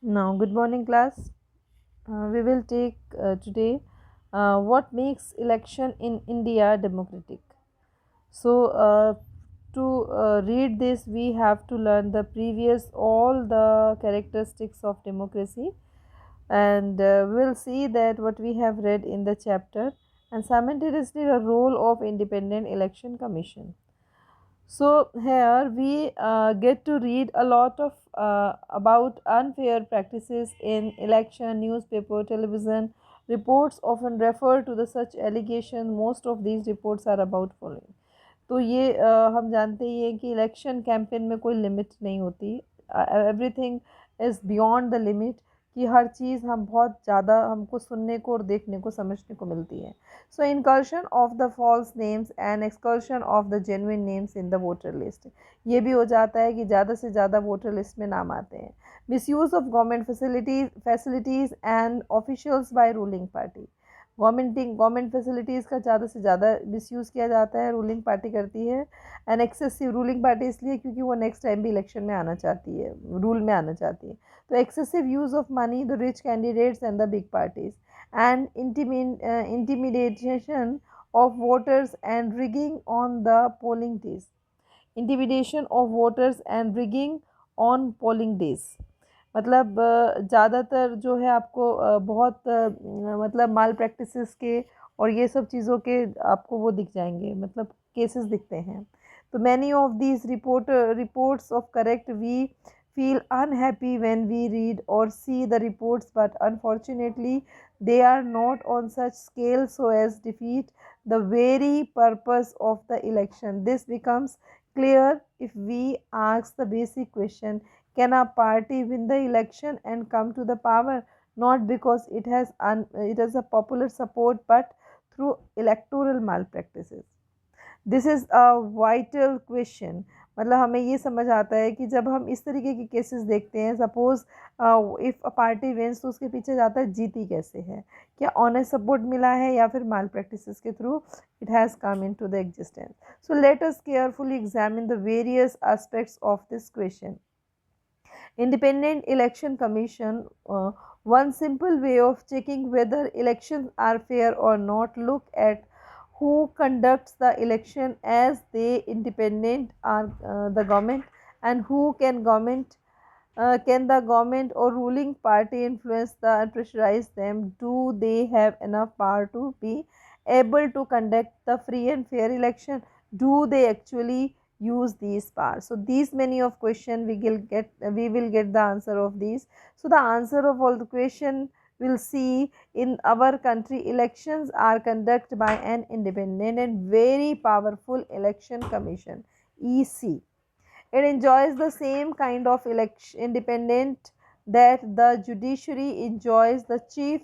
Now, good morning, class. We will take today what makes election in India democratic. So, to read this, we have to learn the previous all the characteristics of democracy, and we'll see that what we have read in the chapter, and simultaneously the role of independent election commission. So here we get to read a lot of about unfair practices in election, newspaper, television. Reports often refer to the such allegation. Most of these reports are about following. तो ये हम जानते ही हैं कि election campaign में कोई limit नहीं होती, everything is beyond the limit, कि हर चीज़ हम बहुत ज़्यादा हमको सुनने को और देखने को समझने को मिलती है. So inclusion of the false names and exclusion of the genuine names in the voter list. ये भी हो जाता है कि ज़्यादा से ज़्यादा वोटर लिस्ट में नाम आते हैं. Misuse of government facilities and officials by ruling party. Government facilities का ज़्यादा से ज़्यादा मिसयूज़ किया जाता है, रूलिंग पार्टी करती है. एंड एक्सेसिव रूलिंग पार्टी इसलिए क्योंकि वो नेक्स्ट टाइम भी इलेक्शन में आना चाहती है, रूल में आना चाहती है. तो excessive use of money, the rich candidates and the big parties, and intimidation of voters and rigging on the polling days. Intimidation of voters and rigging on polling days मतलब ज़्यादातर जो है आपको बहुत मतलब माल प्रैक्टिसेस के और ये सब चीज़ों के आपको वो दिख जाएंगे, मतलब केसेस दिखते हैं. तो many of these reports of correct we feel unhappy when we read or see the reports, but unfortunately they are not on such scale so as defeat the very purpose of the election. This becomes clear if we ask the basic question: can a party win the election and come to the power not because it has a popular support but through electoral malpractices? This is a vital question. मतलब हमें ये समझ आता है कि जब हम इस तरीके के केसेस देखते हैं, suppose if a party wins, तो उसके पीछे जाता है जीती कैसे है, क्या ऑनेस्ट सपोर्ट मिला है या फिर माल प्रैक्टिसेस के through it has come in to the existence. So let us carefully examine the various aspects of this question. Independent Election Commission, one simple way of checking whether elections are fair or not, look at who conducts the election as they independent are the government, and who can the government or ruling party influence and pressurize them. Do they have enough power to be able to conduct the free and fair election? Do they actually use these powers? So these many of question we will get the answer of these. So the answer of all the question we'll see: in our country elections are conducted by an independent and very powerful election commission, EC. It enjoys the same kind of election independent that the judiciary enjoys. The chief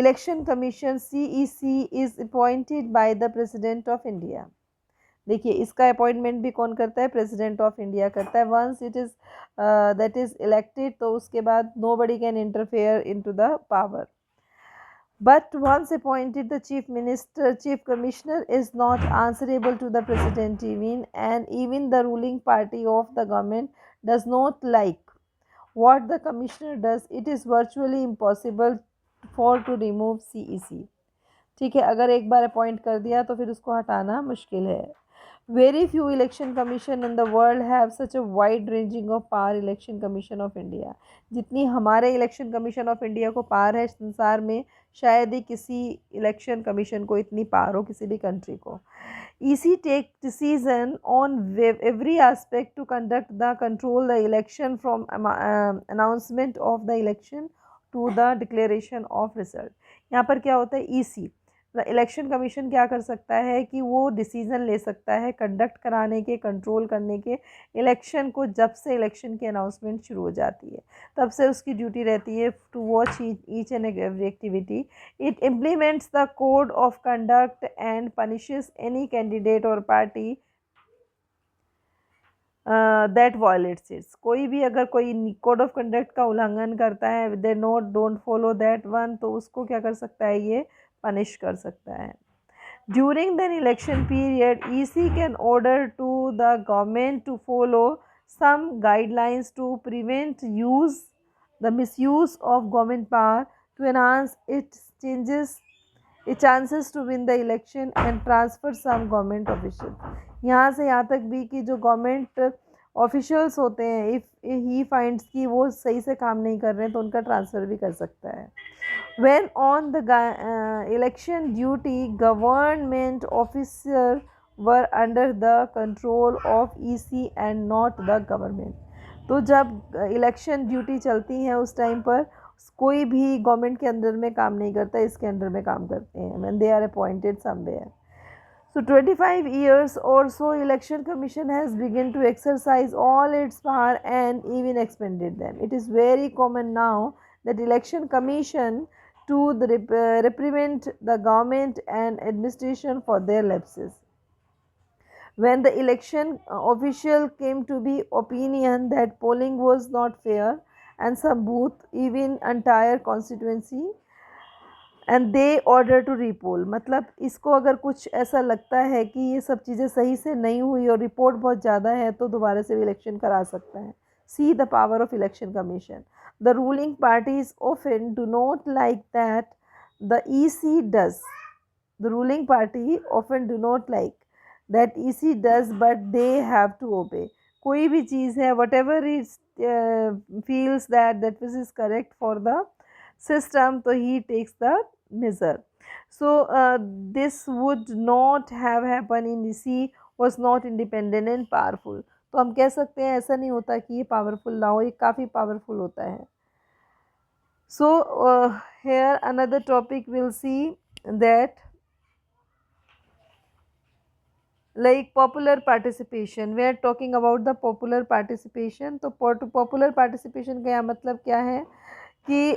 election commission, CEC, is appointed by the president of India. देखिए इसका appointment भी कौन करता है? President of India करता है. Once it is that is elected, तो उसके बाद nobody can interfere in to the power. But once appointed, the chief commissioner is not answerable to the president even, and even the ruling party of the government does not like what the commissioner does. It is virtually impossible for to remove CEC. ठीक है, अगर एक बार appoint कर दिया तो फिर उसको हटाना मुश्किल है. Very few election commission in the world have such a wide ranging of power. Election Commission of India, जितनी हमारे इलेक्शन कमीशन ऑफ इंडिया को पावर है संसार में, शायद ही किसी इलेक्शन कमीशन को इतनी पावर हो किसी भी कंट्री को. EC take decision on every aspect to conduct the control the election from announcement of the election to the declaration of result. यहाँ पर क्या होता है? EC इलेक्शन कमीशन क्या कर सकता है कि वो डिसीज़न ले सकता है कंडक्ट कराने के, कंट्रोल करने के, इलेक्शन को. जब से इलेक्शन की अनाउंसमेंट शुरू हो जाती है तब से उसकी ड्यूटी रहती है to watch each and every activity. It implements the code of conduct and punishes any candidate or party that violates its. कोई भी अगर कोई कोड ऑफ कंडक्ट का उल्लंघन करता है, they not don't follow that one, तो उसको क्या कर सकता है? ये पनिश कर सकता है. During the election period EC can order to the government to follow some guidelines to prevent the misuse of government power to enhance its chances to win the election and transfer some government officials. यहाँ से यहाँ तक भी कि जो government officials होते हैं, if he finds कि वो सही से काम नहीं कर रहे हैं तो उनका ट्रांसफ़र भी कर सकता है. When on the election duty, government officers were under the control of EC and not the government. तो जब इलेक्शन ड्यूटी चलती है उस टाइम पर कोई भी गवर्नमेंट के अंडर में काम नहीं करता, इसके अंडर में काम करते हैं when they are appointed somewhere. So 25 years or so election commission has begun to exercise all its power and even expanded them. It is very common now that election commission to reprimand the government and administration for their lapses. When the election official came to be opinion that polling was not fair and some booth even entire constituency and they order to repoll. मतलब इसको अगर कुछ ऐसा लगता है कि ये सब चीज़ें सही से नहीं हुई और रिपोर्ट बहुत ज़्यादा है तो दोबारा से भी इलेक्शन करा सकता है. See the power of election commission. The ruling parties often do not like that the EC does. The ruling party often do not like that EC does, but they have to obey. कोई भी चीज़ है, whatever is feels that this is correct for the system, so he takes the measure. So this would not have happened in EC was not independent and powerful. तो हम कह सकते हैं ऐसा नहीं होता कि ये पावरफुल ना हो, ये काफ़ी पावरफुल होता है. So here another topic we'll see that like popular participation. We are talking about the popular participation. तो popular participation का मतलब क्या है कि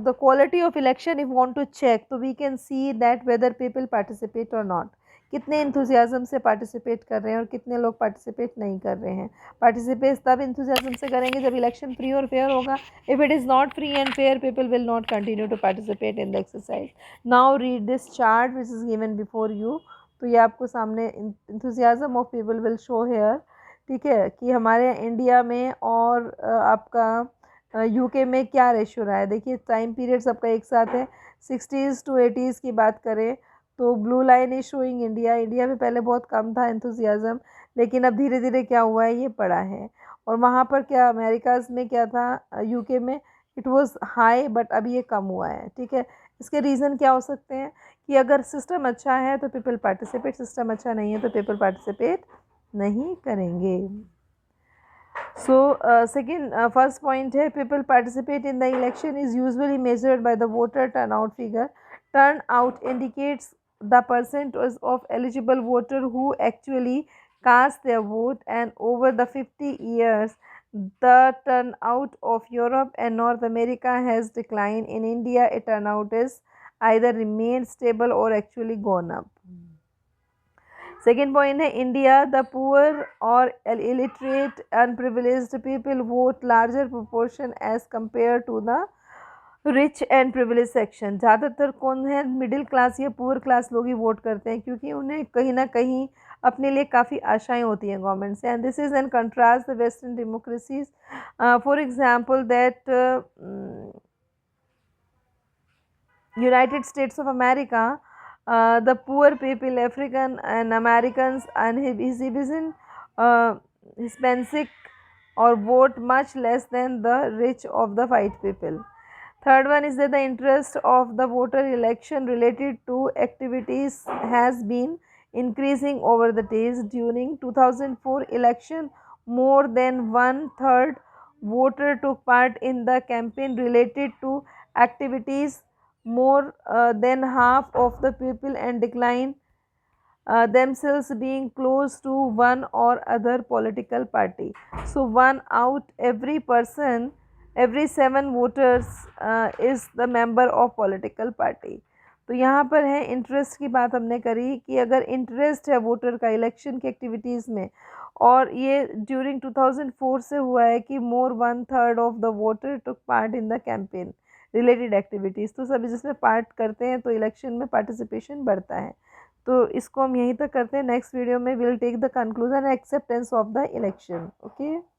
the quality of election if want to check, तो we can see that whether people participate or not. कितने enthusiasm से participate कर रहे हैं और कितने लोग पार्टिसिपेट नहीं कर रहे हैं. पार्टिसिपेट तब इंथुजियाज़म से करेंगे जब इलेक्शन फ्री और फेयर होगा. If it is not free and fair, people will not continue to participate in the exercise. Now read this chart which is given before you. तो ये आपको सामने enthusiasm of people will show here. ठीक है, कि हमारे India में और आपका यूके में क्या रेशियो रहा है. देखिए टाइम पीरियड सबका एक साथ है. 60s to 80s की बात करें तो blue line is showing India. India में पहले बहुत कम था एंथुजियाज़म, लेकिन अब धीरे धीरे क्या हुआ है, ये बढ़ा है. और वहाँ पर क्या अमेरिकाज़ में क्या था, यूके में इट वाज हाई, बट अब ये कम हुआ है. ठीक है, इसके रीज़न क्या हो सकते हैं कि अगर सिस्टम अच्छा है तो पीपल पार्टिसिपेट, सिस्टम अच्छा नहीं है तो पीपल पार्टिसिपेट नहीं करेंगे. सो सेकेंड फर्स्ट पॉइंट है people participate in the election is usually measured by the voter turn out figure. Turn out indicates the percentage of eligible voter who actually cast their vote, and over the 50 years the turnout of Europe and North America has declined. In India a turnout is either remained stable or actually gone up. Second point है India, the poor or illiterate unprivileged people vote larger proportion as compared to the rich and privilege section. ज़्यादातर कौन है, middle class या poor class लोग ही vote करते हैं क्योंकि उन्हें कहीं ना कहीं अपने लिए काफ़ी आशाएं होती हैं गवर्नमेंट से. And this is an contrast the western democracies. For example that United States of America, the poor people, African and American and Hispanic और vote much less than the rich of the white people. Third one is that the interest of the voter election related to activities has been increasing over the days. During 2004 election, more than 1/3 voter took part in the campaign related to activities. More than half of the people and decline themselves being close to one or other political party. So one out every 7 voters is the member of political party. तो यहाँ पर है interest की बात हमने करी कि अगर इंटरेस्ट है वोटर का इलेक्शन की एक्टिविटीज़ में, और ये ड्यूरिंग 2004 से हुआ है कि मोर 1/3 of the voter took part in the campaign related activities. तो सभी जिसमें पार्ट करते हैं तो इलेक्शन में पार्टिसिपेशन बढ़ता है. तो इसको हम यहीं तक करते हैं. नेक्स्ट वीडियो में will take the conclusion acceptance of the election. Okay.